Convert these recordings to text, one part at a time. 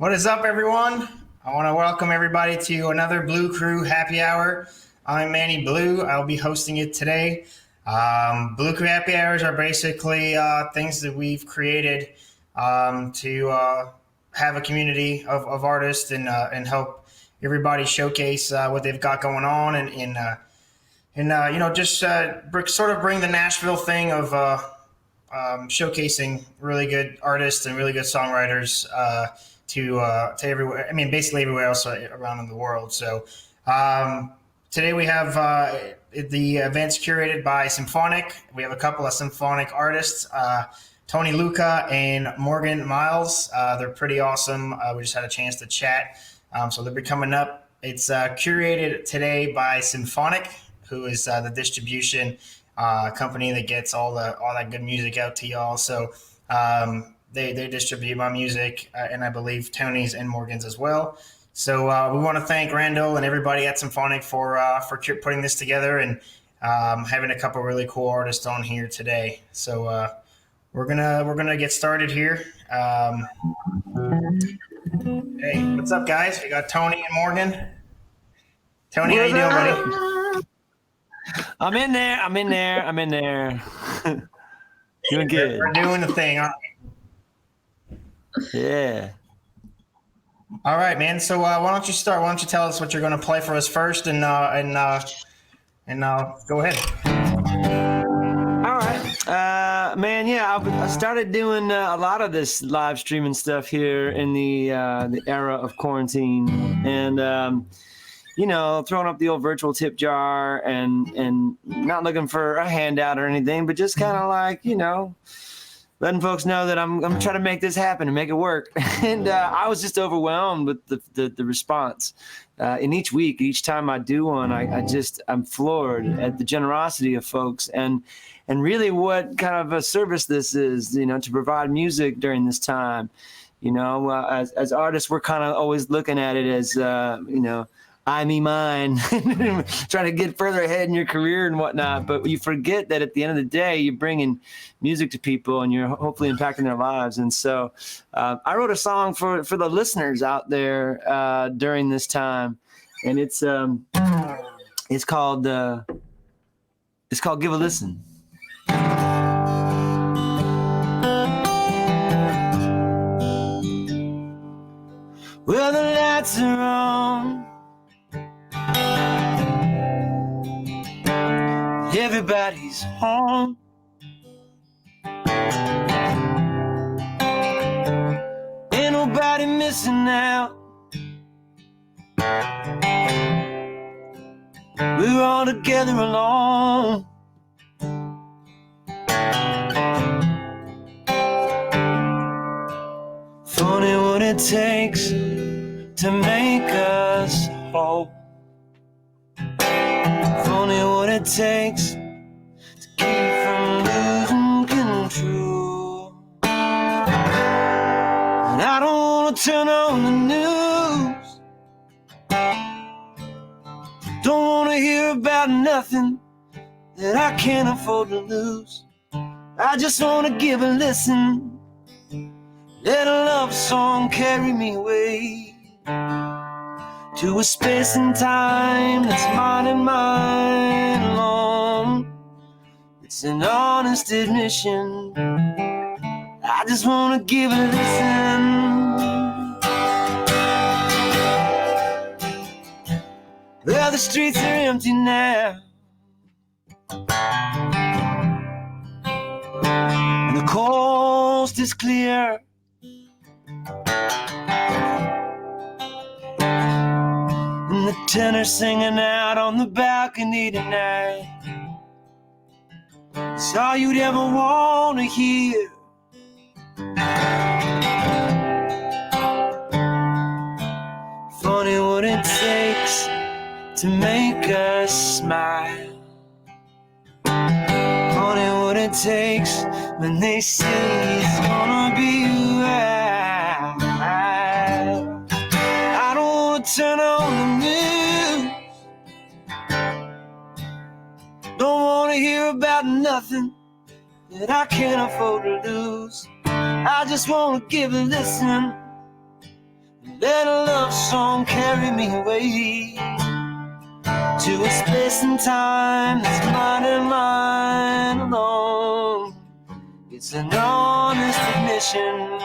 What is up, everyone? I want to welcome everybody to another Blue Crew Happy Hour. I'm Manny Blue. I'll be hosting it today. Blue Crew Happy Hours are basically things that we've created to have a community of artists and help everybody showcase what they've got going on and just sort of bring the Nashville thing of showcasing really good artists and really good songwriters to everywhere. I mean, basically everywhere else around in the world. So today we have the events curated by Symphonic. We have a couple of symphonic artists, Tony Lucca and Morgan Myles. They're pretty awesome. We just had a chance to chat. So they'll be coming up. It's curated today by Symphonic, who is the distribution company that gets all that good music out to y'all. So they distribute my music, and I believe Tony's and Morgan's as well. So we want to thank Randall and everybody at Symphonic for putting this together and having a couple really cool artists on here today. So we're gonna get started here. Hey, what's up, guys? We got Tony and Morgan. Tony, how you doing, buddy? I'm in there. Doing good. We're doing the thing, aren't we? Yeah. All right, man. So why don't you start? Why don't you tell us what you're going to play for us first, and go ahead. All right, man. Yeah, I started doing a lot of this live streaming stuff here in the era of quarantine, and throwing up the old virtual tip jar and not looking for a handout or anything, but just kind of like, letting folks know that I'm trying to make this happen and make it work. And I was just overwhelmed with the response. And each week, each time I do one, I'm floored at the generosity of folks and really what kind of a service this is, to provide music during this time. As artists, we're kind of always looking at it as, I, me, mine, trying to get further ahead in your career and whatnot. But you forget that at the end of the day, you're bringing music to people and you're hopefully impacting their lives. And so I wrote a song for the listeners out there during this time. And it's called Give a Listen. Well, the lights are on. Everybody's home. Ain't nobody missing out. We're all together alone. Funny what it takes to make us whole. Funny what it takes to keep from losing control. And I don't want to turn on the news. Don't want to hear about nothing that I can't afford to lose. I just want to give a listen. Let a love song carry me away to a space and time that's mine and mine alone. It's an honest admission. I just want to give a listen. Well, the streets are empty now, and the coast is clear. And the tenor singing out on the balcony tonight. It's all you'd ever want to hear. Funny what it takes to make us smile. Funny what it takes when they say it's gonna be right. I don't want to turn on the news. Don't want to hear about nothing that I can't afford to lose. I just want to give a listen. Let a love song carry me away to a space and time that's mine and mine alone. It's an honest admission.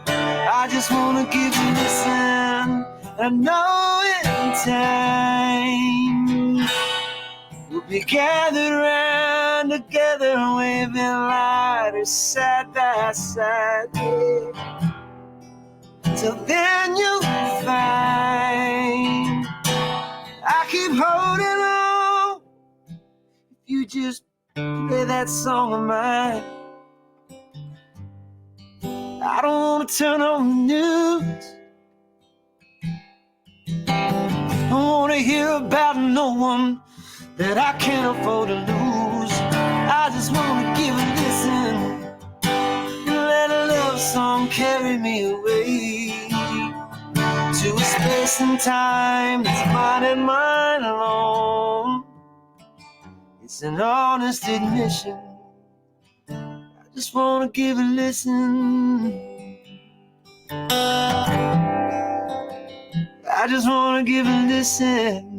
I just wanna give you a listen. I know in time we'll be gathered around together, waving lighters side by side. Till then you'll find I keep holding on. If you just play that song of mine, I don't wanna turn on the news. I don't wanna hear about no one that I can't afford to lose. I just wanna give a listen and let a love song carry me away to a space and time that's mine and mine alone. It's an honest admission. I just wanna give a listen. I just wanna give a listen.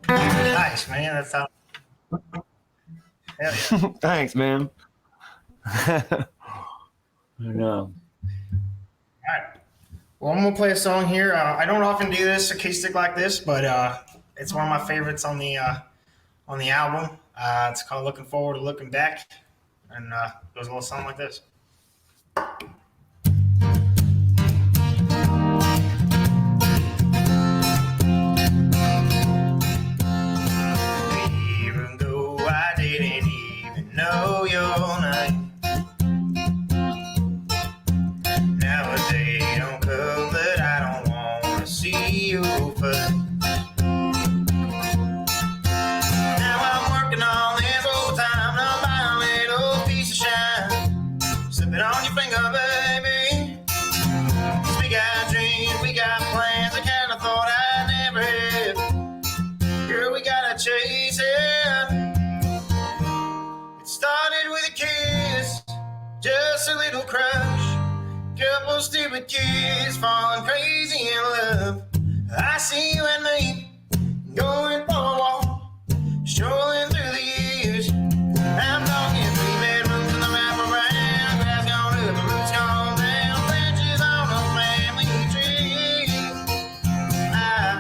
Nice, man. That sounds. Hell yeah. Thanks, man. I know. All right. Well, I'm gonna play a song here. I don't often do this acoustic like this, but it's one of my favorites on the album. It's called "Looking Forward to Looking Back," and it goes a little something like this. Even though I didn't even know your name, nowadays don't come, but I don't wanna see your face. Now I'm working on this whole time, I'm buying a little piece of shine, slipping on your finger, baby. 'Cause we got dreams, we got plans, I kinda thought I'd never have. Girl, we gotta chase it. It started with a kiss, just a little crush. Couple stupid kids falling crazy in love. I see you and me going for a walk, strolling through the years. I'm talking 3 bedrooms and the wraparound, grass gone up, the roots gone down, branches on a family tree. I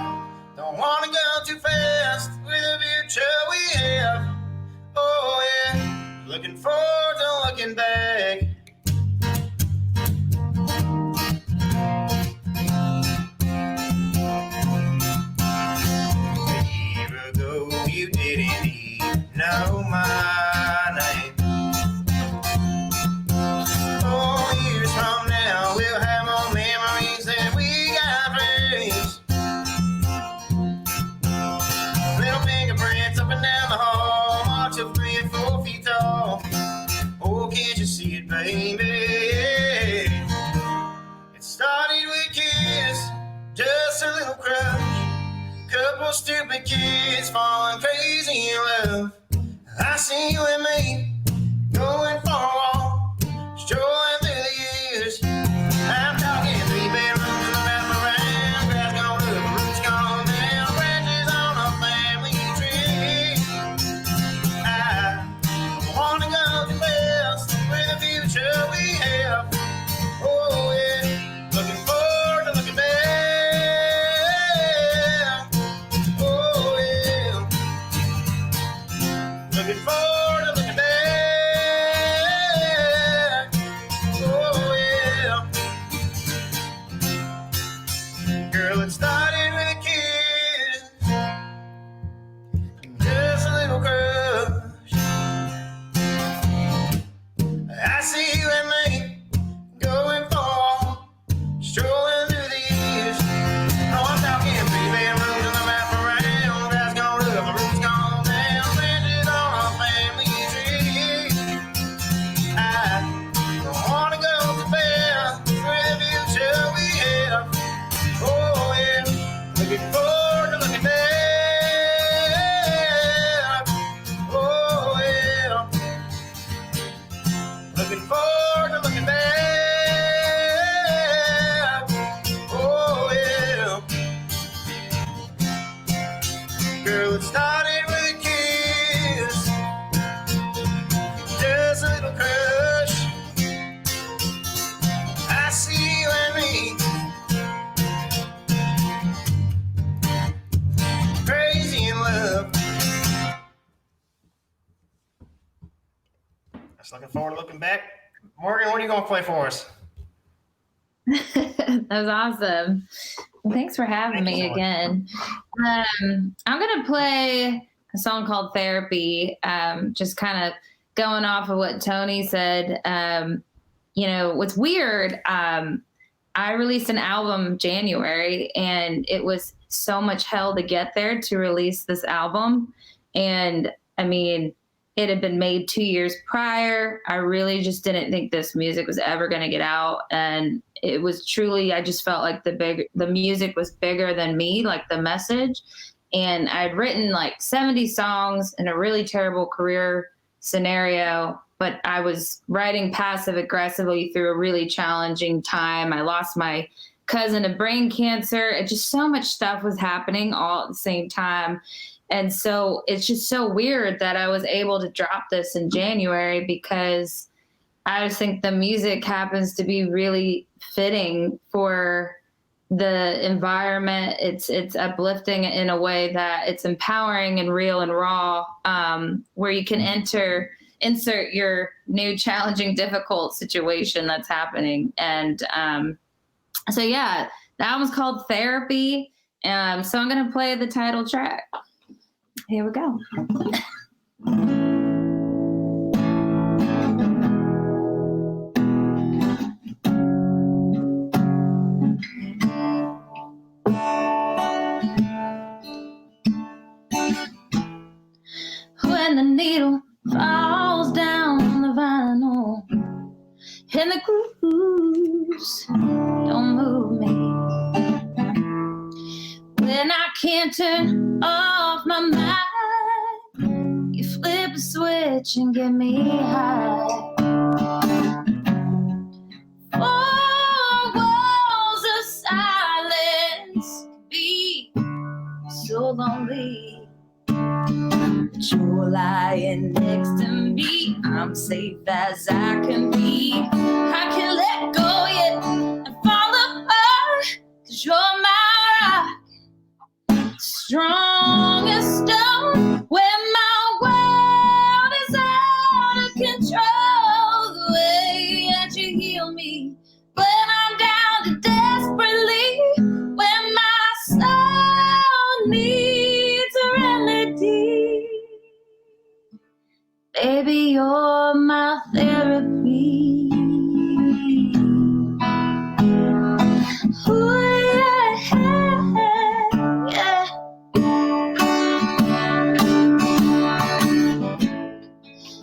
don't wanna go too fast with the future we have. Oh yeah, looking forward to looking back. A year ago you didn't even know my name. 4 years from now we'll have more memories than we got friends. Little fingerprints up and down the hall, march of 3 and 4 feet tall. Oh, can't you see it, baby? It started with a kiss, just a little crush. Couple stupid kids falling crazy in love. I see you and me going for a walk, strolling through the years. I'm talking 3 bedrooms and a wraparound, grass gone up, roots gone down, branches on a family tree. I wanna go too fast with the future we have. Oh yeah, looking forward to looking back. Oh yeah, looking forward to looking back. girl, it started with a kiss. Just a little crush. I see you and me, crazy in love. Just looking forward to looking back. Morgan, what are you going to play for us? That was awesome. Well, thanks for having me again. I'm going to play a song called Therapy, just kind of going off of what Tony said. What's weird, I released an album January, and it was so much hell to get there to release this album. And I mean, it had been made 2 years prior. I really just didn't think this music was ever going to get out. And it was truly, I just felt like the music was bigger than me, like the message. And I'd written like 70 songs in a really terrible career scenario, but I was writing passive aggressively through a really challenging time. I lost my cousin to brain cancer. It just so much stuff was happening all at the same time. And so it's just so weird that I was able to drop this in January, because I just think the music happens to be really fitting for the environment. It's uplifting in a way that it's empowering and real and raw, where you can insert your new challenging, difficult situation that's happening. And so, yeah, the album's called Therapy. So I'm going to play the title track. Here we go. When the needle falls down the vinyl and the grooves don't move me, when I can't turn off my mind, you flip a switch and get me high. Four walls of silence can be so lonely, but you're lying next to me. I'm safe as I can be. I can let go yet and fall apart, 'cause you're my rock, strongest stone. When my world is out of control, the way that you heal me, when I'm down to desperately, when my soul needs a remedy, baby, you're my therapy. Ooh, yeah.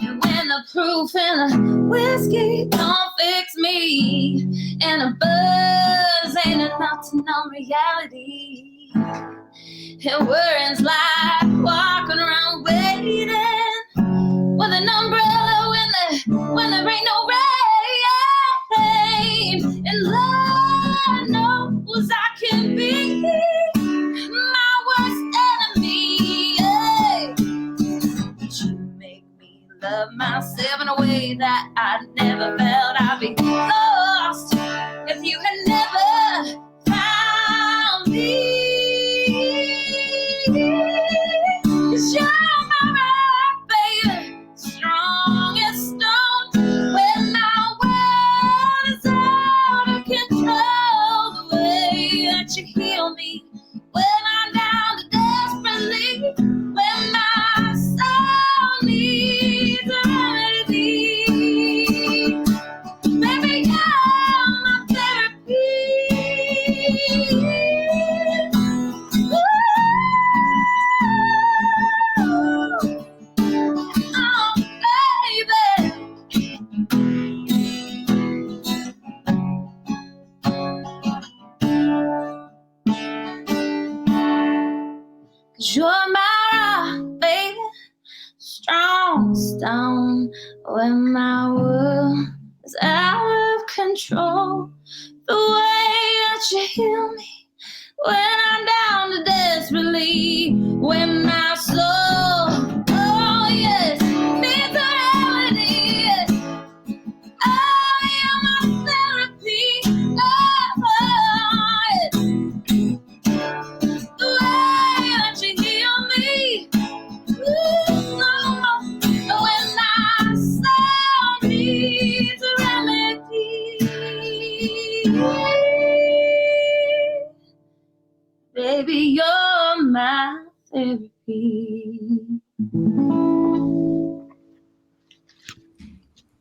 And when the proof in the whiskey don't fix me, and a buzz ain't enough to numb reality, and worries like walking around waiting with an umbrella when there ain't no rain, and Lord knows I can be my worst enemy, yeah. But you make me love myself in a way that I never felt I'd be lost if you had never found me. 'Cause you're my rock, baby, strongest stone. When my world is out of control, the way that you heal me, when I'm down to desperately, when my soul needs a remedy, baby, you're my therapy. Oh, baby. 'Cause you're my rock, baby, strong stone. When my world is out of control, the way that you heal me, when I'm down to desperately, when my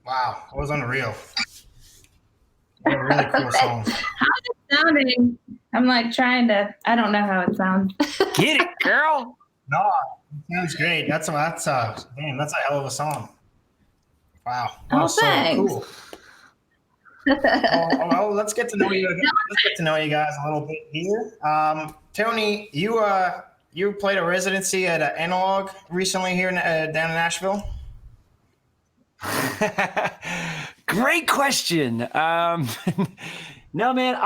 Wow, that was unreal. A really cool song. How's it sounding? I'm like trying to. I don't know how it sounds. Get it, girl. No, it sounds great. That's a hell of a song. Wow. Oh, So thanks. cool. Well, let's get to know you. Let's get to know you guys a little bit here. Tony, you played a residency at Analog recently here down in Nashville. Great question. No, man,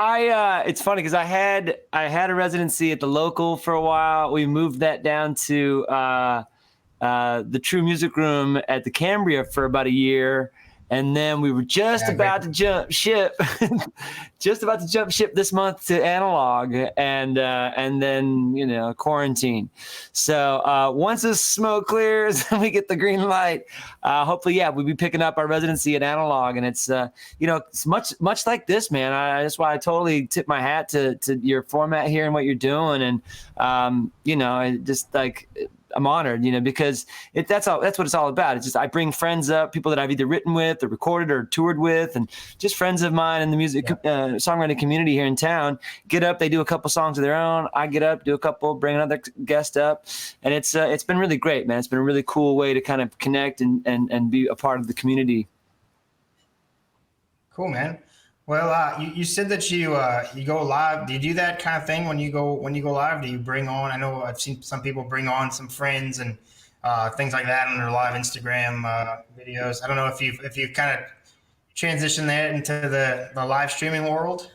it's funny because I had a residency at the local for a while. We moved that down to the True Music Room at the Cambria for about a year. And then we were just about to jump ship this month to Analog, and then quarantine. So once the smoke clears and we get the green light, hopefully, we'll be picking up our residency at Analog, and it's it's much like this, man. That's why I totally tip my hat to your format here and what you're doing, and just like. I'm honored, because that's what it's all about. It's just I bring friends up, people that I've either written with or recorded or toured with, and just friends of mine in the music songwriting community here in town. Get up, they do a couple songs of their own. I get up, do a couple, bring another guest up, and it's been really great, man. It's been a really cool way to kind of connect and be a part of the community. Cool, man. Well, you said that you go live. Do you do that kind of thing when you go live? Do you bring on? I know I've seen some people bring on some friends and things like that on their live Instagram videos. I don't know if you've kind of transitioned that into the live streaming world.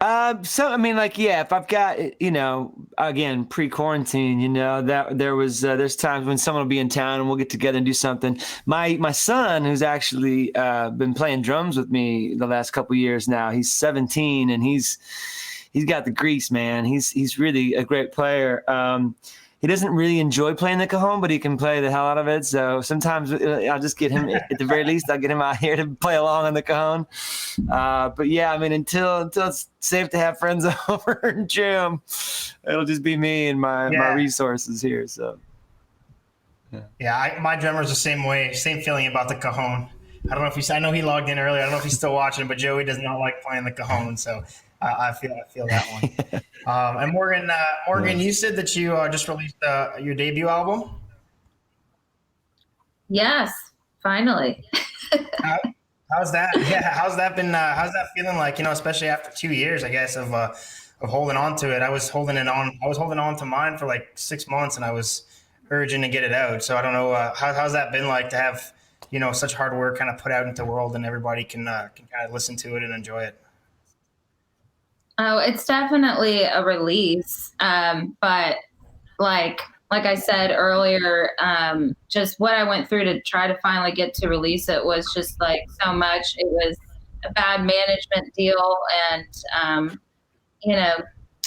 So I mean, if I've got, again, pre-quarantine, that there's times when someone will be in town and we'll get together and do something. My son, who's actually been playing drums with me the last couple of years now, he's 17 and he's got the grease, man. He's really a great player. He doesn't really enjoy playing the cajon, but he can play the hell out of it. So sometimes I'll just get him, at the very least, I'll get him out here to play along on the cajon. But yeah, I mean, until it's safe to have friends over and jam, it'll just be me and my resources here. So. My drummer's the same way, same feeling about the cajon. I don't know if I know he logged in earlier. I don't know if he's still watching, but Joey does not like playing the cajon. So I feel that one. And Morgan, you said that you just released your debut album. Yes, finally. How's that? Yeah, how's that been? How's that feeling like? Especially after 2 years, I guess, of holding on to it. I was holding on to mine for like 6 months, and I was urging to get it out. So I don't know how's that been like to have such hard work kind of put out into the world, and everybody can kind of listen to it and enjoy it. Oh, it's definitely a release. But like I said earlier, just what I went through to try to finally get to release it was just like so much. It was a bad management deal. And,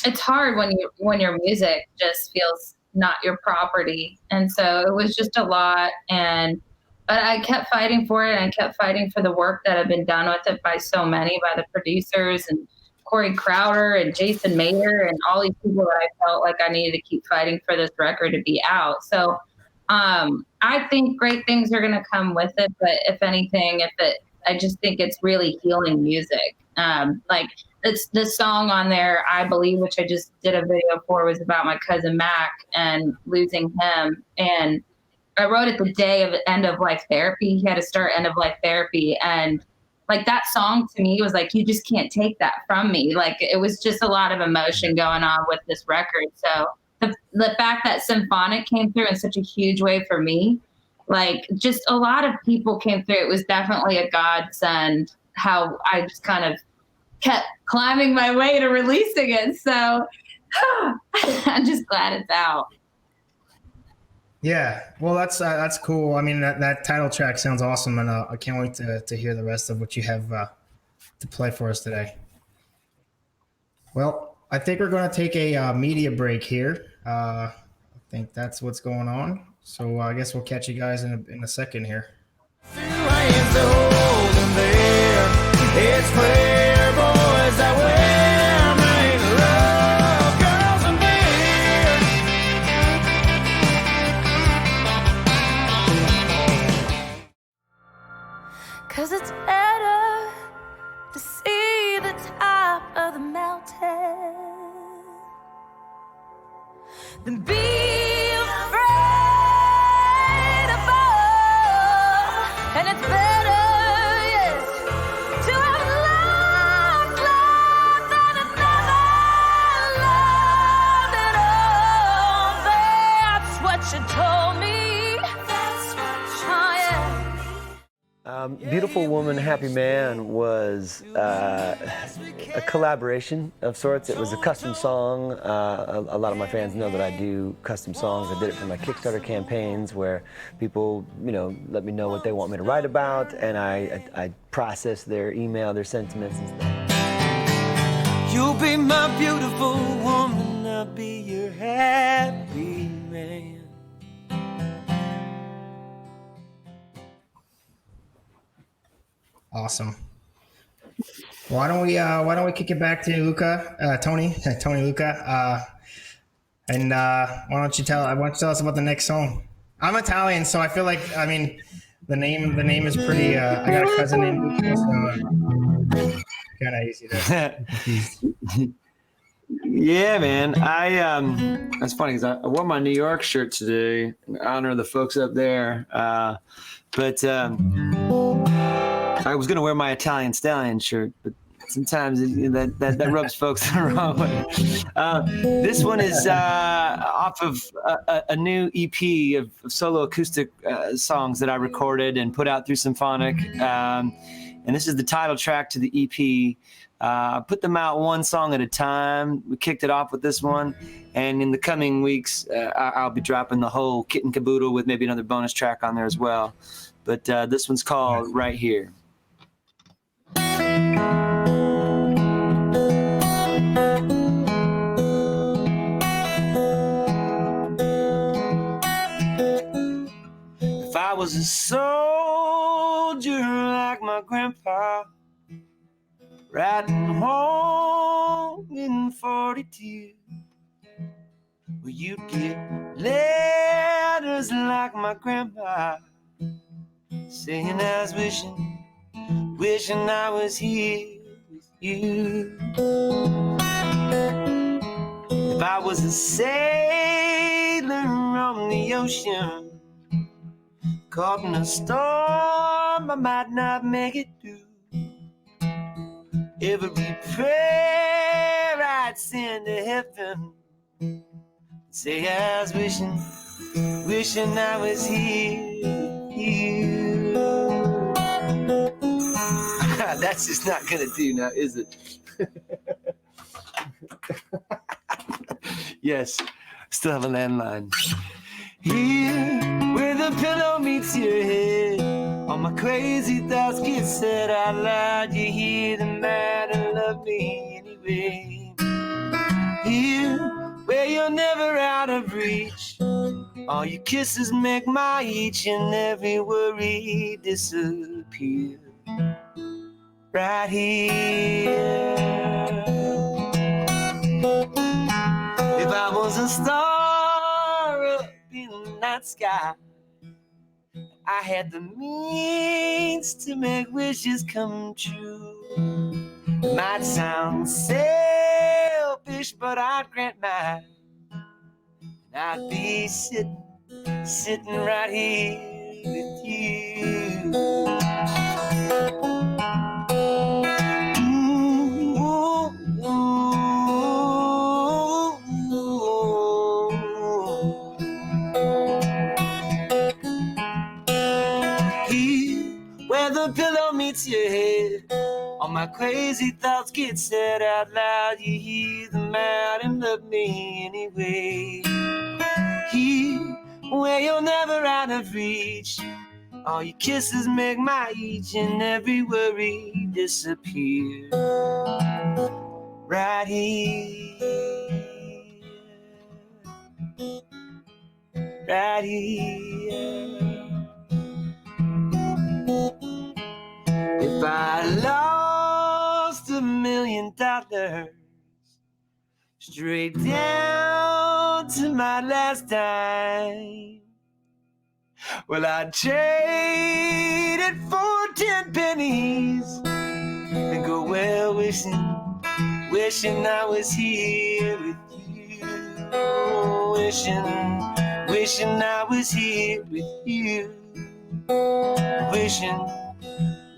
it's hard when your music just feels not your property. And so it was just a lot. But I kept fighting for it. And I kept fighting for the work that had been done with it by so many, by the producers and Corey Crowder and Jason Mayer and all these people that I felt like I needed to keep fighting for this record to be out. So I think great things are going to come with it. But if anything, I just think it's really healing music. Like it's the song on there, I Believe, which I just did a video for, was about my cousin Mac and losing him. And I wrote it the day of end of life therapy. He had to start end of life therapy. And like that song to me was like, you just can't take that from me. Like it was just a lot of emotion going on with this record. So the fact that symphonic came through in such a huge way for me, like just a lot of people came through. It was definitely a godsend how I just kind of kept climbing my way to releasing it. So I'm just glad it's out. Yeah, well, that's cool. I mean, that title track sounds awesome, and I can't wait to hear the rest of what you have to play for us today. Well, I think we're going to take a media break here. I think that's what's going on. So I guess we'll catch you guys in a second here. It's clear, boys, that we're made love, girls and beer. than be afraid of all. And it's better, yes, to have loved than another loved at all. That's what you told me. Oh, yeah. Beautiful Woman, Happy Man was a collaboration of sorts. It was a custom song. A lot of my fans know that I do custom songs. I did it for my Kickstarter campaigns where people, let me know what they want me to write about, and I process their email, their sentiments and stuff. You'll be my beautiful woman, I'll be your happy man. Awesome. Why don't we kick it back to Lucca, Tony Lucca, and why don't you tell us about the next song? I'm Italian, so I feel like the name is pretty. I got a cousin named Lucca, so kind of easy to. Yeah, man. That's funny because I wore my New York shirt today in honor of the folks up there, but. I was going to wear my Italian Stallion shirt, but sometimes that rubs folks the wrong way. This one is off of a new EP of solo acoustic songs that I recorded and put out through Symphonic. And this is the title track to the EP. I put them out one song at a time. We kicked it off with this one. And in the coming weeks, I'll be dropping the whole kit and caboodle with maybe another bonus track on there as well. But this one's called Right Here. If I was a soldier like my grandpa, riding home in 42, well, you'd get letters like my grandma saying I was wishing I was here with you. If I was a sailor on the ocean, caught in a storm, I might not make it through. Every prayer I'd send to heaven, say I was wishing I was here with you. That's just not gonna do now, is it? Yes, still have a landline. Here, where the pillow meets your head, all my crazy thoughts get said out loud. You hear the man and love me anyway. Here, where you're never out of reach, all your kisses make my each and every worry disappear. Right here. If I was a star up in the night sky, I had the means to make wishes come true. It might sound selfish, but I'd grant mine. I'd be sitting right here with you. Where the pillow meets your head, all my crazy thoughts get said out loud. You hear them out and love me anyway. Here, where you're never out of reach, all your kisses make my each and every worry disappear. Right here, right here. If I lost $1 million straight down to my last dime, well, I'd trade it for 10 pennies and go well wishing I was here with you. Oh, wishing I was here with you.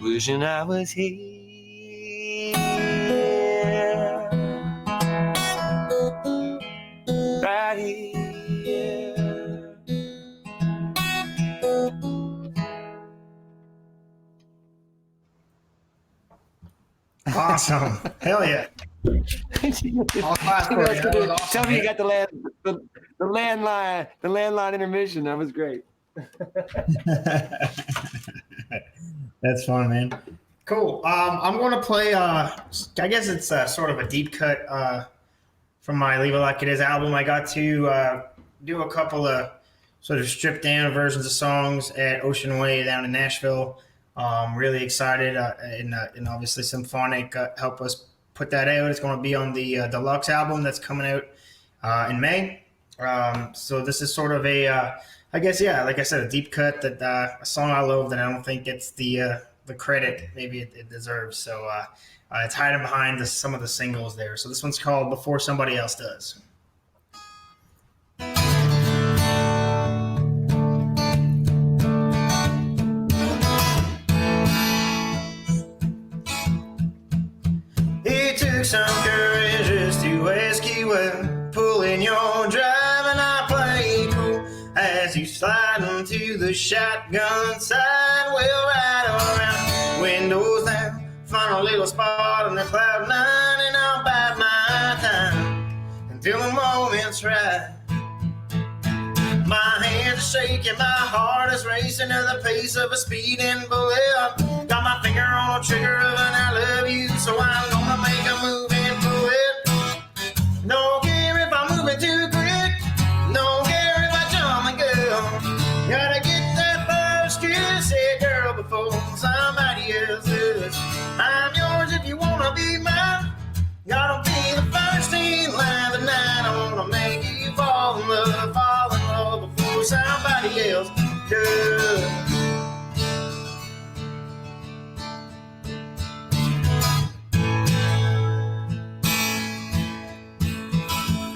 Wishing I was here. Right here. Awesome. Hell yeah. All class for you. That was awesome, Tell me you man. got the landline intermission. That was great. That's fun, man. Cool. I'm going to play, I guess it's sort of a deep cut from my Leave It Like It Is album. I got to do a couple of sort of stripped down versions of songs at Ocean Way down in Nashville. Really excited, and obviously Symphonic helped us put that out. It's going to be on the deluxe album that's coming out in May. So this is sort of a, I guess, yeah, like I said, a deep cut, that a song I love that I don't think gets the credit maybe it deserves. So it's hiding behind some of the singles there. So this one's called Before Somebody Else Does. It took some courage just to ask you well, pulling your drive, and I played cool as you slide into the shotgun side. Well, right around, windows down, find a little spot on the cloud nine, and I'll bide my time until the moment's right. My hands are shaking, my heart is racing at the pace of a speeding bullet. Got my finger on the trigger of an I love you, so I'm gonna make a move and pull it. Don't care if I'm moving too quick, don't care if I jump and go. Gotta get that first kiss, hey girl, before somebody else does. I'm yours if you wanna be mine. Gotta be the first in line tonight. I wanna make you fall in love before somebody else does.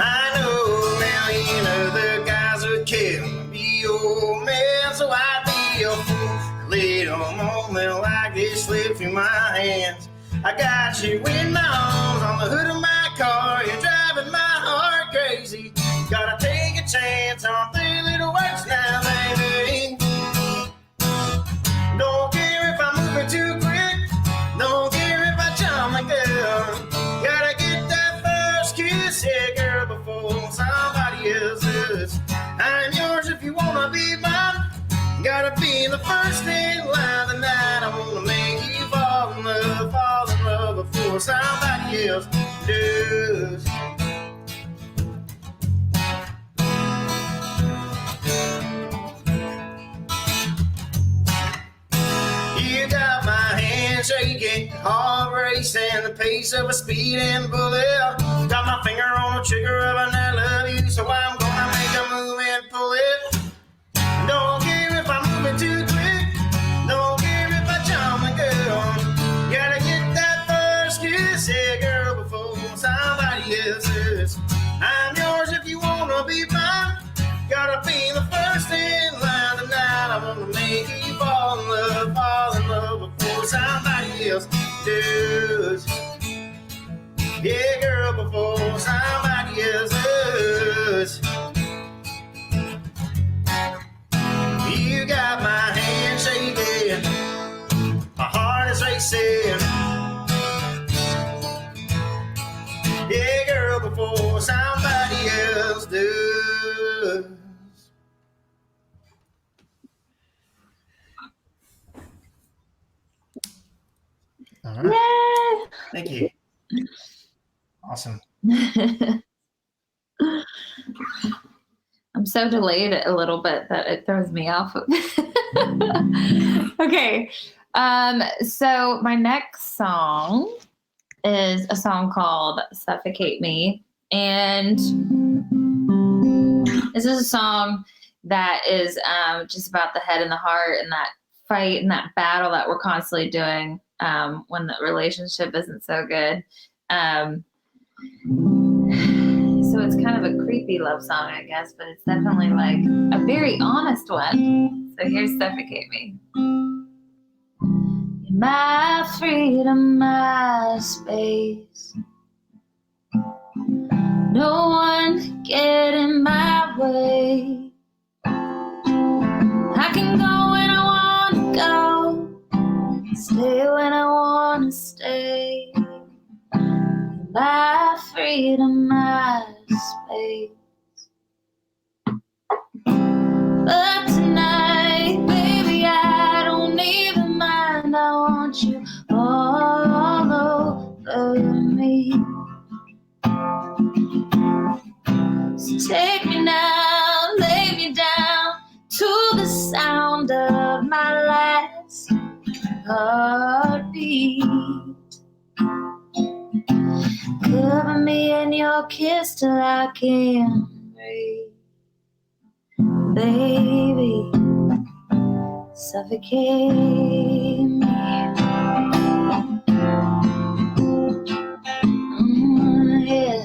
I know a million other guys would kill me, old man, so I'd be a fool. A little moment like this slip through my hands. I got you in my arms on the hood of my car. You're driving my heart crazy. Gotta take a chance on 3 little words now, baby. Don't care if I'm moving too quick, don't care if I jump my girl. Gotta get that first kiss, yeah, girl, before somebody else does. I'm yours if you wanna be mine. Gotta be the first in line tonight. I wanna make you fall in love before somebody else does. You got my hand shaking, heart racing, the pace of a speeding bullet. Got my finger on the trigger of an I love you, so I'm gonna make a move and pull it. Don't care if I'm moving too quick, don't care if I jump and go. Gotta get that first kiss, yeah, girl, before somebody else does. I'm yours if you wanna be mine. Gotta be the first in line tonight. I wanna make you fall in love before somebody else does. Yeah, girl, before somebody else does. You got my hand shaking, my heart is racing. Yeah, girl, before somebody else does. All right. Yay! Thank you. Awesome. I'm so delayed a little bit that it throws me off. Okay. So my next song is a song called Suffocate Me. And this is a song that is just about the head and the heart and that fight and that battle that we're constantly doing when the relationship isn't so good. So so it's kind of a creepy love song, I guess, but it's definitely like a very honest one. So here's Suffocate Me. You're my freedom, my space. No one can get in my way. I can go when I want to go, stay when I want to stay. My freedom, my space. But tonight, baby, I don't even mind. I want you all over me. So take me now, lay me down to the sound of my last heartbeat. Cover me in your kiss till I can breathe. Baby, suffocate me. Yeah.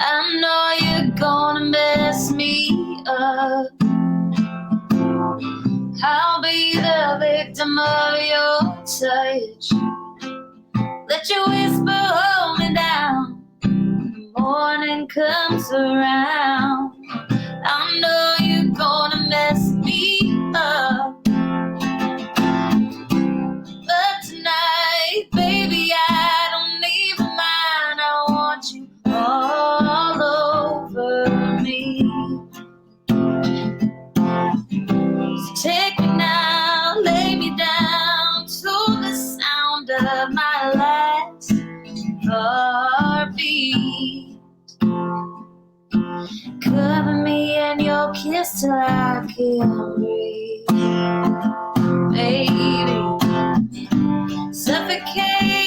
I know you're gonna mess me up. I'll be the victim of your touch. Let your whisper hold me down. The morning comes around. I know you're gonna mess me up. But tonight, baby, I don't even mind. I want you all over me. So take me now, lay me down to the sound of my last heartbeat. Cover me in your kiss till I can breathe. Baby, suffocate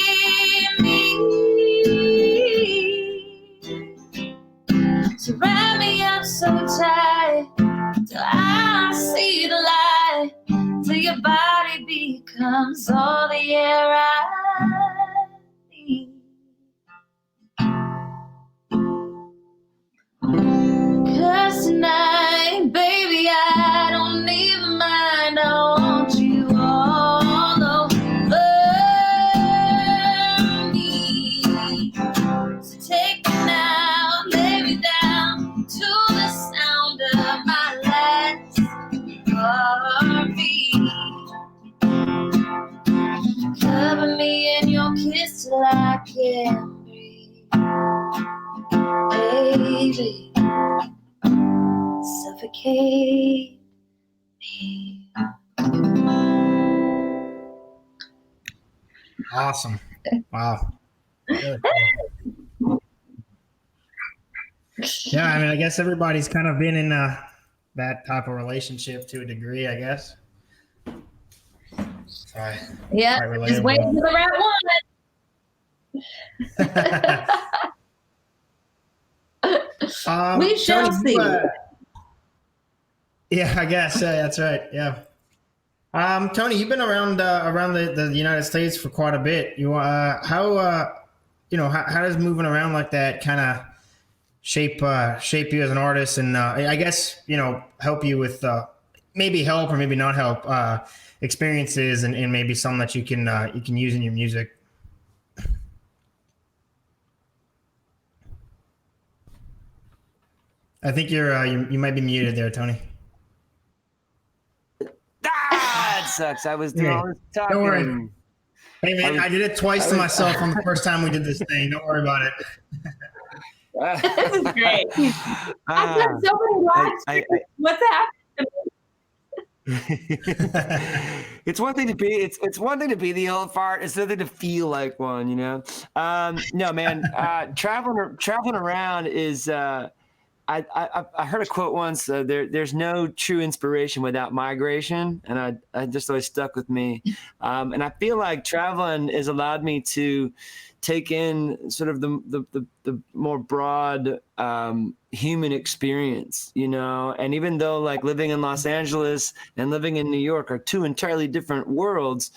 me. So wrap me up so tight till I see the light, till your body becomes all the air I need. 'Cause tonight, baby, I don't even mind. I want you all over me. So take me now, lay me down to the sound of my last heartbeat. Cover me in your kiss till I can breathe. Baby, suffocate me. Awesome. Wow. Really cool. Yeah, I mean, I guess everybody's kind of been in that type of relationship to a degree, I guess. Sorry. Yeah, Quite just waiting for the right one. We shall Tony, see. Yeah, I guess. That's right. Yeah. Tony, you've been around the United States for quite a bit. How does moving around like that kind of shape you as an artist, and I guess help you with maybe help or maybe not help experiences and maybe some that you can use in your music. I think you might be muted there, Tony. That sucks. I was doing all this talking. Don't worry. Hey man, I did it twice to myself on the first time we did this thing. Don't worry about it. This is great. I've done so many live streams. What's happening? It's one thing to be it's one thing to be the old fart. It's another to feel like one. No, man. Traveling around is. I heard a quote once. There's no true inspiration without migration, and I just always stuck with me. And I feel like traveling has allowed me to take in sort of the more broad human experience, you know. And even though like living in Los Angeles and living in New York are two entirely different worlds,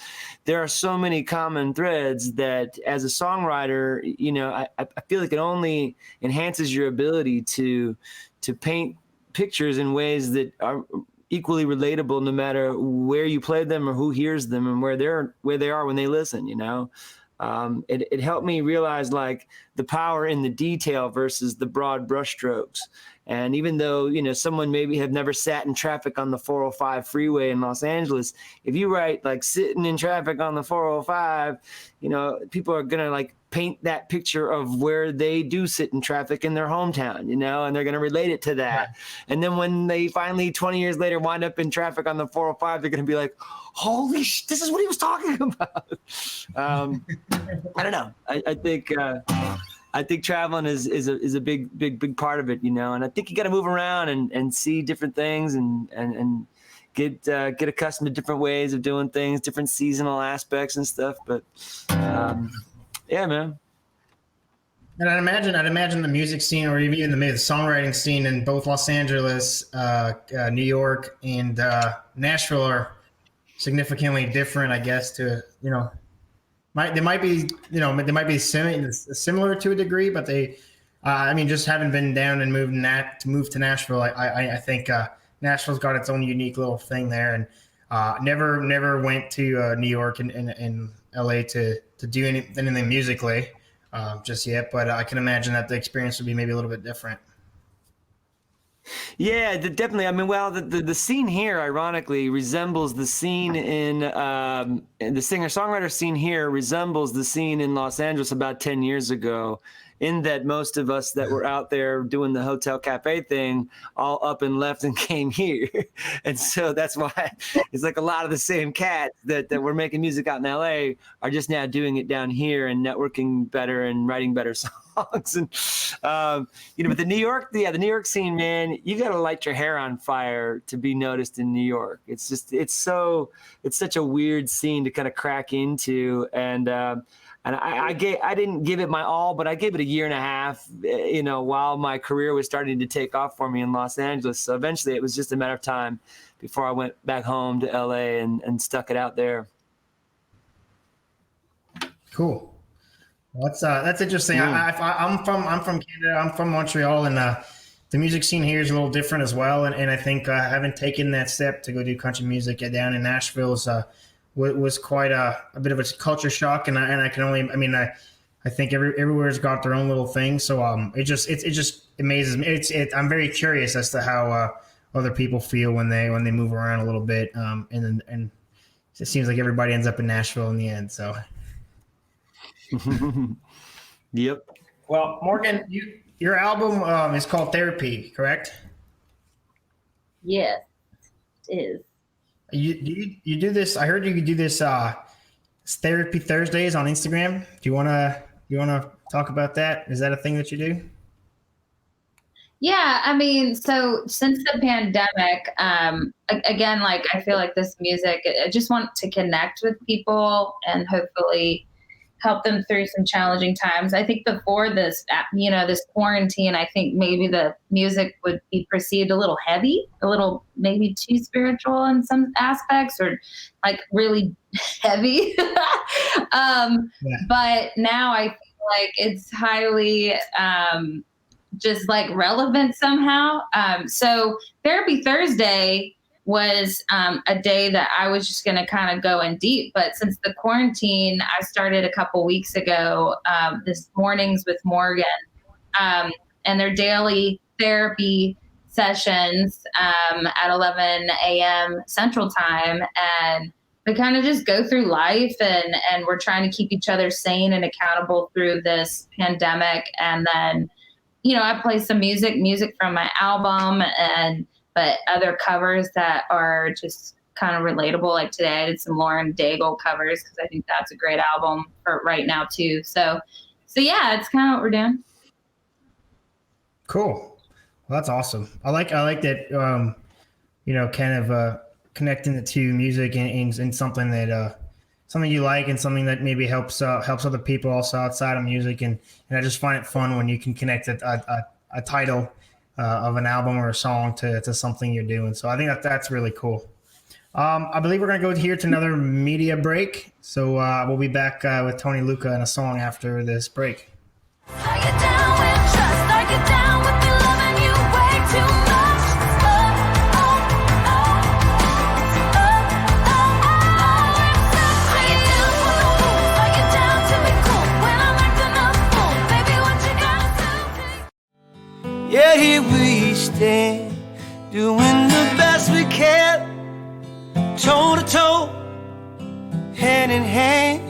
there are so many common threads that as a songwriter, you know, I feel like it only enhances your ability to paint pictures in ways that are equally relatable no matter where you play them or who hears them and where they are when they listen, you know. It helped me realize like the power in the detail versus the broad brushstrokes. And even though, you know, someone maybe have never sat in traffic on the 405 freeway in Los Angeles, if you write like sitting in traffic on the 405, you know, people are going to like paint that picture of where they do sit in traffic in their hometown, you know, and they're going to relate it to that. Right. And then when they finally 20 years later wind up in traffic on the 405, they're going to be like, holy this is what he was talking about. I don't know. I think traveling is a big part of it, you know, and I think you got to move around and see different things and get accustomed to different ways of doing things, different seasonal aspects and stuff. But yeah, man. And I'd imagine the music scene, or even the songwriting scene in both Los Angeles, New York, and Nashville are significantly different, I guess. To, you know, they might be similar to a degree, but they, I mean, just having been down and moved to Nashville, I think Nashville's got its own unique little thing there, and never went to New York and LA to do anything musically just yet, but I can imagine that the experience would be maybe a little bit different. Yeah, definitely. I mean, well, the scene here, ironically, resembles the scene in the singer-songwriter scene here resembles the scene in Los Angeles about 10 years ago, in that most of us that were out there doing the hotel cafe thing all up and left and came here. And so that's why it's like a lot of the same cats that were making music out in LA are just now doing it down here and networking better and writing better songs. And, you know, but the New York scene, man, you got to light your hair on fire to be noticed in New York. It's such a weird scene to kind of crack into. And I didn't give it my all, but I gave it a year and a half, you know, while my career was starting to take off for me in Los Angeles. So eventually it was just a matter of time before I went back home to LA and stuck it out there. Cool. Well, that's interesting. I'm from Canada. I'm from Montreal, and the music scene here is a little different as well. And I think having taken that step to go do country music down in Nashville was quite a bit of a culture shock, and I can only, I mean, I think everywhere's got their own little thing. So it just amazes me. I'm very curious as to how other people feel when they move around a little bit, and it seems like everybody ends up in Nashville in the end. So. Yep. Well, Morgan, your album is called Therapy, correct? Yes, it is. You do this? I heard you do this Therapy Thursdays on Instagram. Do you wanna talk about that? Is that a thing that you do? Yeah, I mean, so since the pandemic, again, like I feel like this music, I just want to connect with people and hopefully help them through some challenging times. I think before this, you know, this quarantine, I think maybe the music would be perceived a little heavy, a little maybe too spiritual in some aspects, or like really heavy. But now I feel like it's highly just like relevant somehow. So Therapy Thursday was a day that I was just going to kind of go in deep. But since the quarantine, I started a couple weeks ago, this Mornings with Morgan, and their daily therapy sessions at 11 a.m. Central Time. And we kind of just go through life, and we're trying to keep each other sane and accountable through this pandemic. And then, you know, I play some music from my album, but other covers that are just kind of relatable. Like today I did some Lauren Daigle covers because I think that's a great album for right now too. So yeah, it's kind of what we're doing. Cool. Well, that's awesome. I like that, you know, kind of connecting the two, music and something that, something you like and something that maybe helps other people also outside of music. And I just find it fun when you can connect a title of an album or a song to something you're doing. So I think that's really cool. I believe we're going to go here to another media break. So we'll be back with Tony Lucca and a song after this break. Are you down with trust? Are you down with me loving you way too much? Oh, oh, oh, oh, oh, oh. Are you down for the fools? Are you down to be cool when I'm acting a fool? Baby, what you gotta do? Yeah, here we stand, doing the best we can, toe to toe, hand in hand.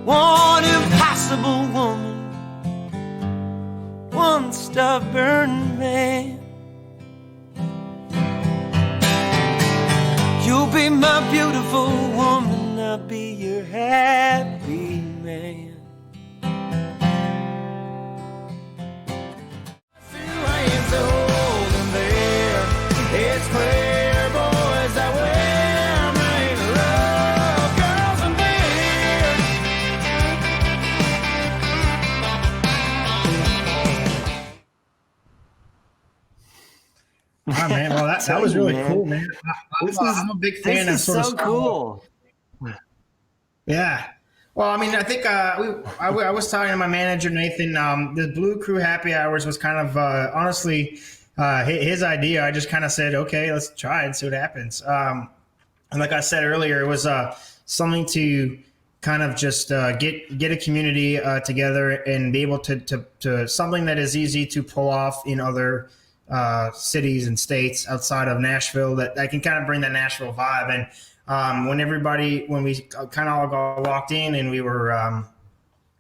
One impossible woman, one stubborn man. You'll be my beautiful woman, I'll be your happy man. It's clear, boys, that we're made of love, girls and beer. All right, man. Well, that was really cool, man. I'm a big fan of This is sort of so stuff. cool. Yeah. Well, I mean, I think I was talking to my manager, Nathan. The Blue Crew Happy Hours was kind of honestly his idea. I just kind of said, okay, let's try it and see what happens. And like I said earlier, it was something to kind of just get a community together and be able to something that is easy to pull off in other cities and states outside of Nashville that can kind of bring that Nashville vibe. And when we kind of all got locked in and we were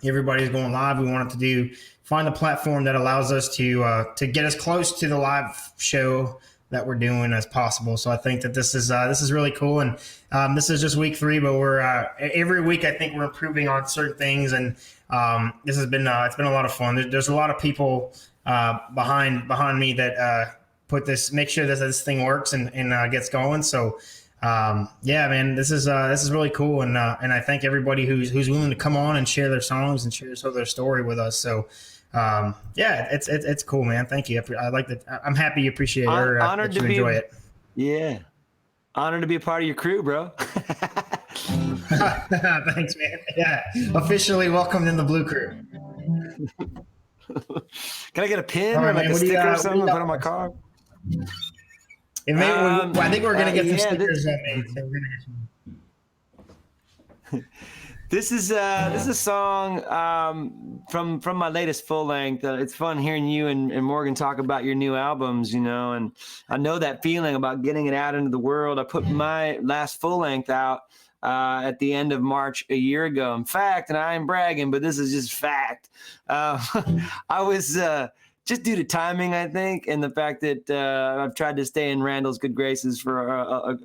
everybody's going live, we wanted to find a platform that allows us to get as close to the live show that we're doing as possible. So I think that this is really cool. And this is just week 3, but we're every week I think we're improving on certain things. And this has been it's been a lot of fun. There's a lot of people behind me that make sure that this thing works and gets going. So yeah, man, this is really cool. And I thank everybody who's willing to come on and share their songs and share their story with us. So yeah, it's cool, man. Thank you. I like that. I'm happy you appreciate it or Honored that you to enjoy it. Yeah. Honored to be a part of your crew, bro. Thanks, man. Yeah, officially welcomed in the Blue Crew. Can I get a pin All right, or like man, a what do you sticker or got- something what to do put you on my got? car? I think we're gonna get some yeah, stickers made. So we're gonna get some. This is a song from my latest full length. It's fun hearing you and Morgan talk about your new albums, and I know that feeling about getting it out into the world. I put my last full length out at the end of March a year ago. In fact, and I ain't bragging, but this is just fact. I was just due to timing, I think, and the fact that I've tried to stay in Randall's good graces for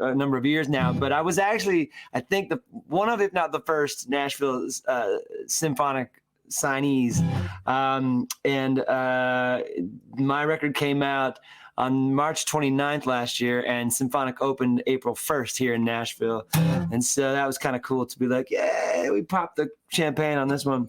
a number of years now. But I was actually, I think, one of, if not the first, Nashville symphonic signees. And my record came out on March 29th last year, and Symphonic opened April 1st here in Nashville. And so that was kind of cool to be like, yeah, we popped the champagne on this one.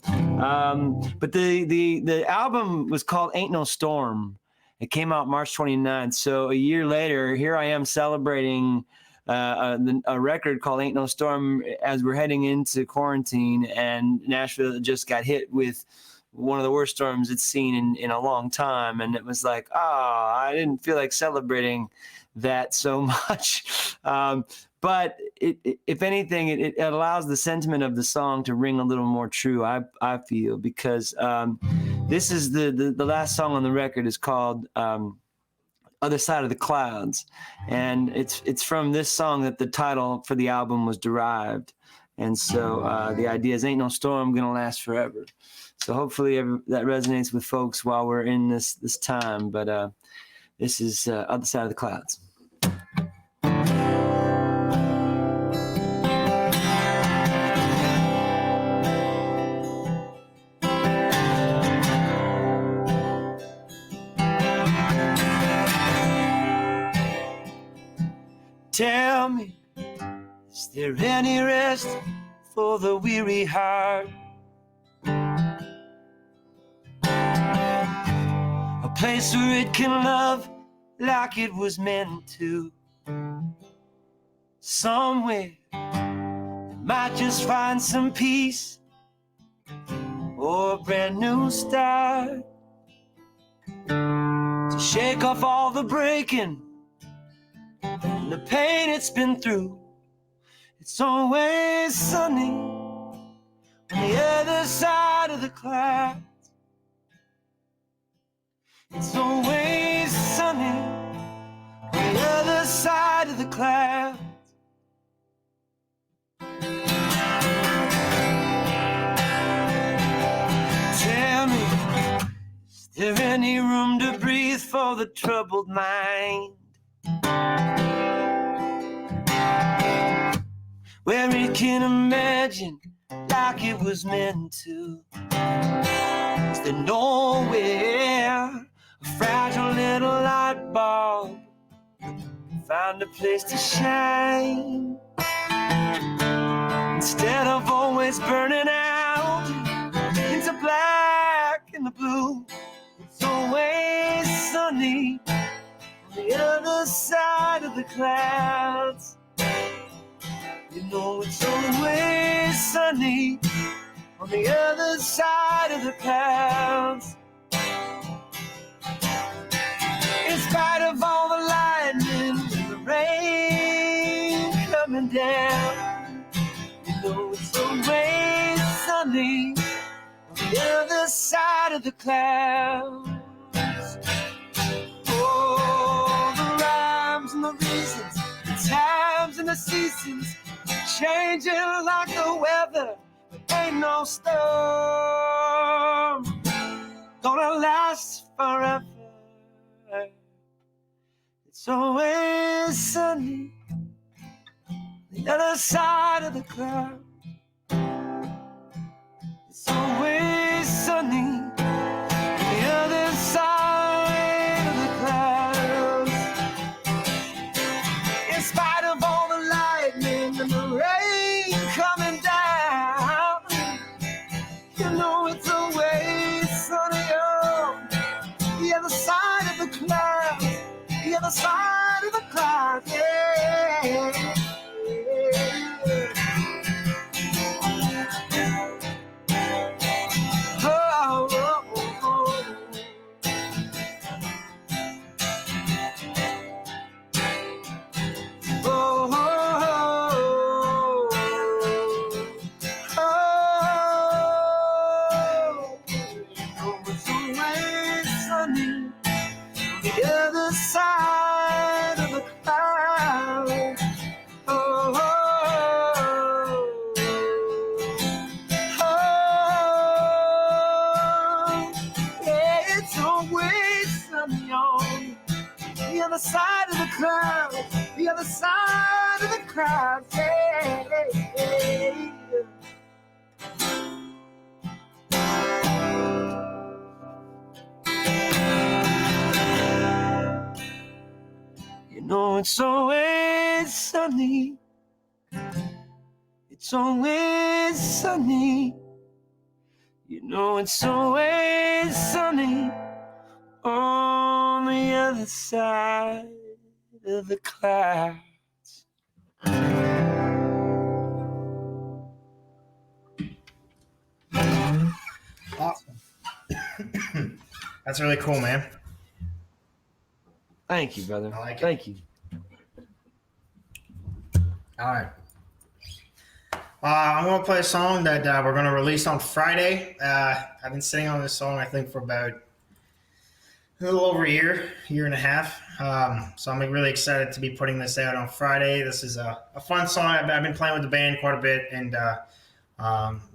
But the album was called Ain't No Storm. It came out March 29th. So a year later, here I am celebrating a record called Ain't No Storm as we're heading into quarantine, and Nashville just got hit with one of the worst storms it's seen in a long time. And it was like, I didn't feel like celebrating that so much. But if anything, it allows the sentiment of the song to ring a little more true, I feel, because this is the last song on the record is called Other Side of the Clouds. And it's from this song that the title for the album was derived. And so the idea is ain't no storm gonna last forever. So hopefully that resonates with folks while we're in this time. But this is Other Side of the Clouds. Tell me, is there any rest for the weary heart. A place where it can love like it was meant to. Somewhere it might just find some peace or a brand new start. To shake off all the breaking and the pain it's been through. It's always sunny on the other side of the clouds. It's always sunny on the other side of the clouds. Tell me, is there any room to breathe for the troubled mind? Where it can imagine like it was meant to. Is there nowhere a fragile little light bulb find a place to shine? Instead of always burning out into black and the blue, it's always sunny on the other side of the clouds. You know it's always sunny on the other side of the clouds. In spite of all the lightning and the rain coming down, you know it's always sunny on the other side of the clouds. Oh, the rhymes and the reasons, the times and the seasons, changing like the weather. There ain't no storm gonna last forever. It's always sunny the other side of the cloud. It's always sunny the other side of the clouds. In spite of all the lightning and the rain coming down, you know it's always sunny on the other side of the clouds. The other side of the clouds, yeah. Oh, oh, oh, oh. Oh, oh, oh, it's always sunny on the other side of the cloud. Oh, oh, oh, yeah, it's always sunny on the other side of the cloud, the other side of the cloud, yeah, yeah. You know it's always sunny. It's always sunny. You know it's always sunny on the other side of the clouds. Awesome. That's really cool, man. Thank you, brother. I like it. Thank you. All right. I'm going to play a song that we're going to release on Friday. I've been sitting on this song, I think, for about a little over a year and a half. So I'm really excited to be putting this out on Friday. This is a fun song. I've been playing with the band quite a bit, and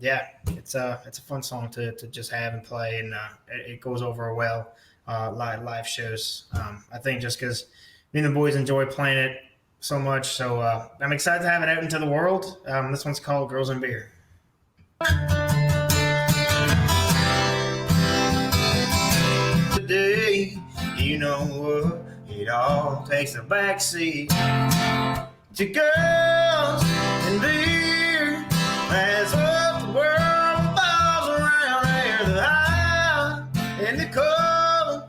yeah, it's a fun song to just have and play, and it goes over well live shows. I think just because me and the boys enjoy playing it so much, so I'm excited to have it out into the world. This one's called Girls and Beer. Today, you know what? It all takes a backseat to girls and beer. That's what the world revolves around here. The high and the cold.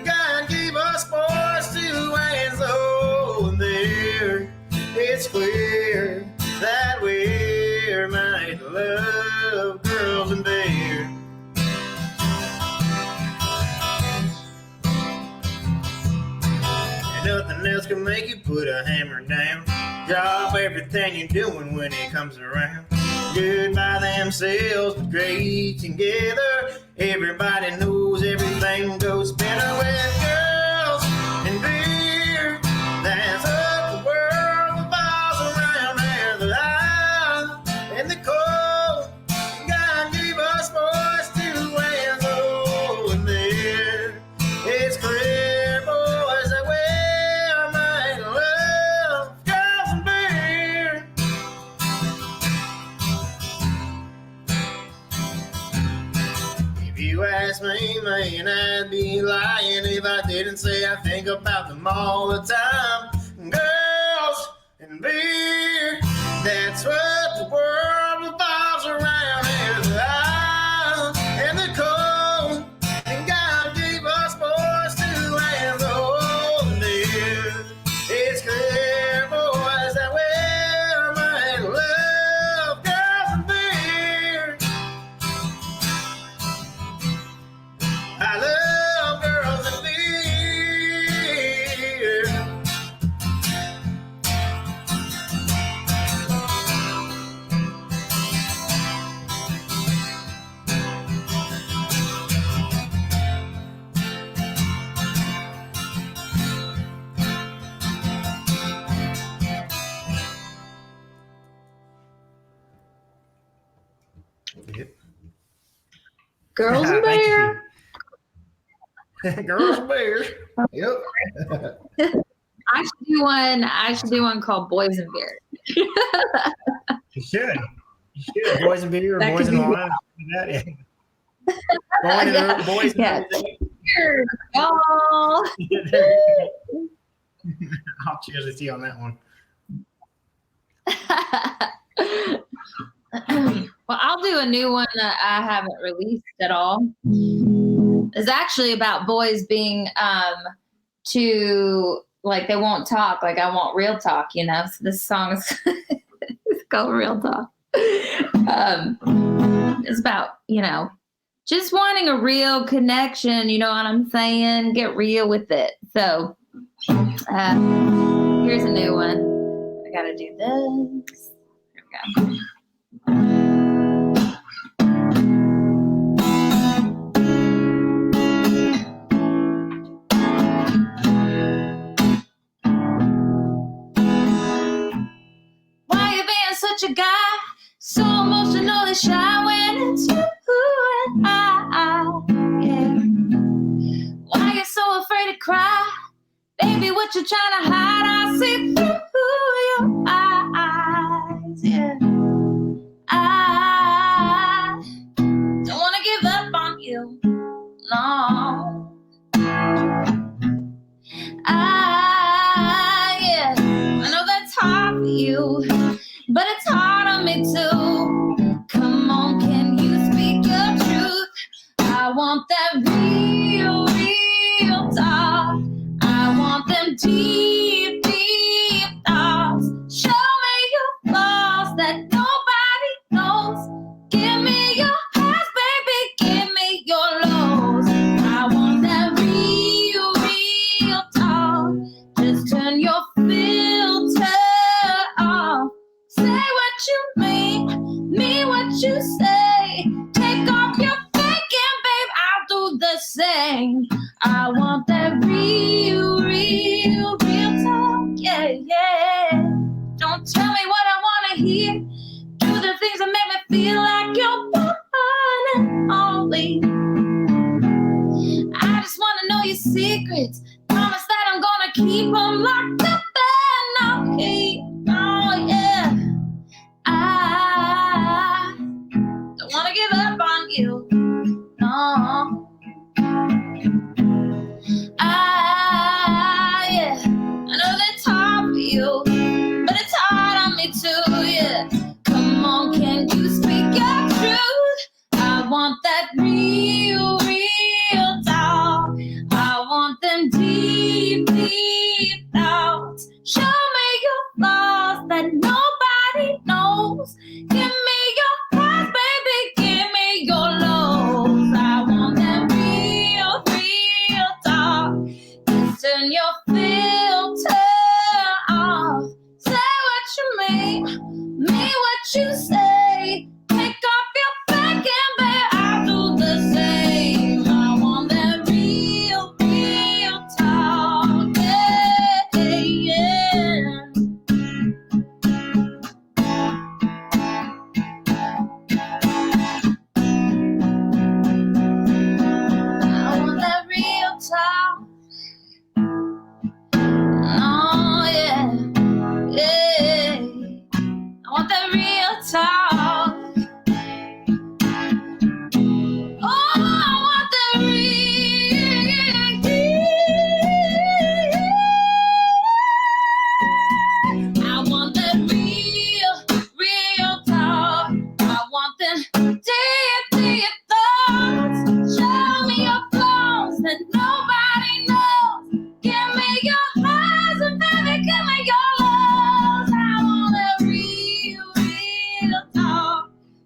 God gave us boys 2 hands, oh, and there it's clear that we're made to love girls and beer. And nothing else can make you put a hammer down. Drop everything you're doing when it comes around. Good by themselves, but great together. Everybody knows everything goes better with girls and beer. That's what the world revolves around there. The high and the cold. God gave us boys 2 hands, oh, and there it's clear, boys, that we're made to love girls and beer. If you ask me, man, I'd be lying if I didn't say I think about them all the time. Girls and beer, that's what the world revolves around here. The high and the cold, and God gave us boys 2 hands, oh, and there it's clear, boys, that we're made to love girls and beer. I love girls and beer. Girls and Thank beer. you. Girls and beer. Yep. I should do one called Boys and Beer. You should. You should. Boys and beer, or That boys could and be- wine. That, yeah. Boys and Beer, y'all. I'll cheers with you on that one. Well, I'll do a new one that I haven't released at all. It's actually about boys being too, like, they won't talk. Like, I want real talk, you know. So this song is it's called Real Talk. It's about, you know, just wanting a real connection. You know what I'm saying? Get real with it. So here's a new one. I gotta do this. Here we go. Why you being such a guy? So emotionally shy when it's you and I. Yeah. Why you so afraid to cry? Baby, what you trying to hide? I see through your eyes. Yeah. I don't want to give up on you. No. Yeah. I know that's hard for you, but it's hard on me too. Come on, can you speak your truth? I want that real, real talk. I want them deep, deep thoughts. Show me your flaws that nobody knows. Give me your highs, baby. Give me your lows. I want that real, real talk. Just turn your filter off. Say what you mean what you say. Take off your faking, babe. I'll do the same. I want that real, real, real talk. Yeah, yeah. Don't tell me what I want to hear. Do the things that make me feel like you're one and only. I just want to know your secrets. Promise that I'm gonna keep them locked up and I'll keep. Oh, yeah. I don't want to give up on you. No. Yeah. I know that's hard for you, but it's hard on me too, yeah. Come on, can you deep, deep thoughts. Show me your flaws that nobody knows. Give me your highs, baby, give me your lows. I want that real, real talk. Turn your filter off. Say what you mean what you say. Take off your back and babe, I'll do the same. I want that real, real talk. Yeah, yeah. I want that real talk. Oh, yeah, yeah. I want that real talk. Oh, I want that real. I want that real, real talk. I want them deep, deep thoughts. Show me your flaws that nobody knows. Give me your highs and baby, give me your lows. I want that real, real talk.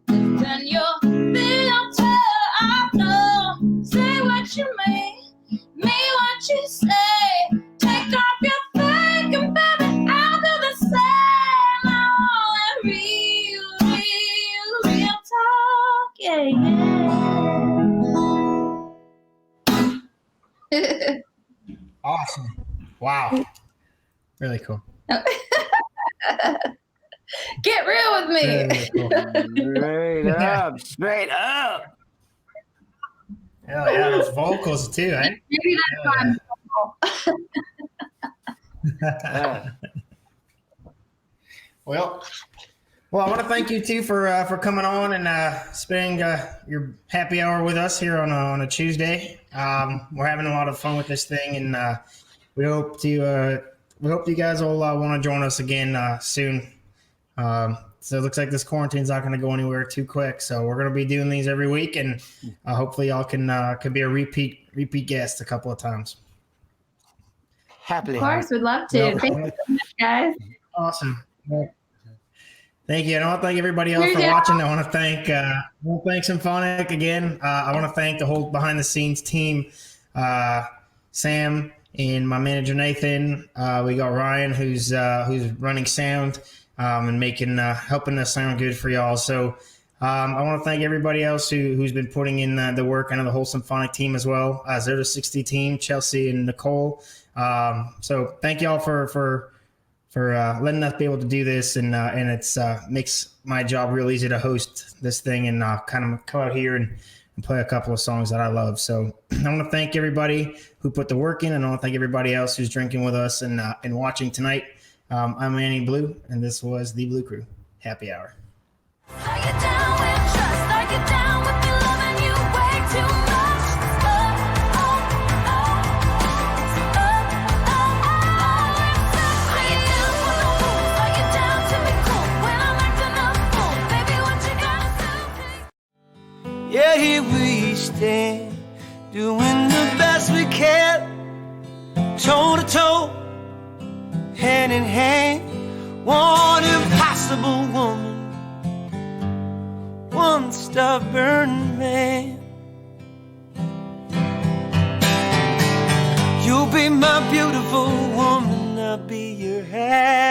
Turn your filter off, no. Say what you mean what you say. Take off your fake and baby, I'll do the same. I want that real, real, real talk. Yeah, yeah. Awesome. Wow. Really cool. Get real with me. Really cool. Straight up, straight up. Hell yeah, those vocals too, eh? Maybe that's why I'm Yeah. Well, I want to thank you too for coming on and spending your happy hour with us here on a Tuesday. We're having a lot of fun with this thing, and we hope you guys will want to join us again soon. So it looks like this quarantine's not going to go anywhere too quick. So we're going to be doing these every week, and hopefully y'all can be a repeat guest a couple of times. Happily. Of course, we'd love to. Yeah. Thank you so much, guys. Awesome. Thank you. And I want to thank everybody else for Yeah. watching. I want to thank Symphonic again. I want to thank the whole behind the scenes team, Sam and my manager Nathan. We got Ryan who's running sound and making helping us sound good for y'all. So I want to thank everybody else who's been putting in the work. I know the whole Symphonic team as well, 0 to 60 team, Chelsea and Nicole. So thank y'all for letting us be able to do this, and it's makes my job real easy to host this thing and kind of come out here and play a couple of songs that I love. So I want to thank everybody who put the work in, and I want to thank everybody else who's drinking with us and watching tonight. I'm Manny Blue, and this was the Blue Crew Happy Hour. Are you down with trust? Are you down with me loving you way too much? Are you down for the rules? Are you down to be cool when I'm acting a fool? Baby, what you gotta do? Yeah, here we stand, doing the best we can, toe to toe, hand in hand, one impossible woman, one stubborn man. You'll be my beautiful woman, I'll be your happy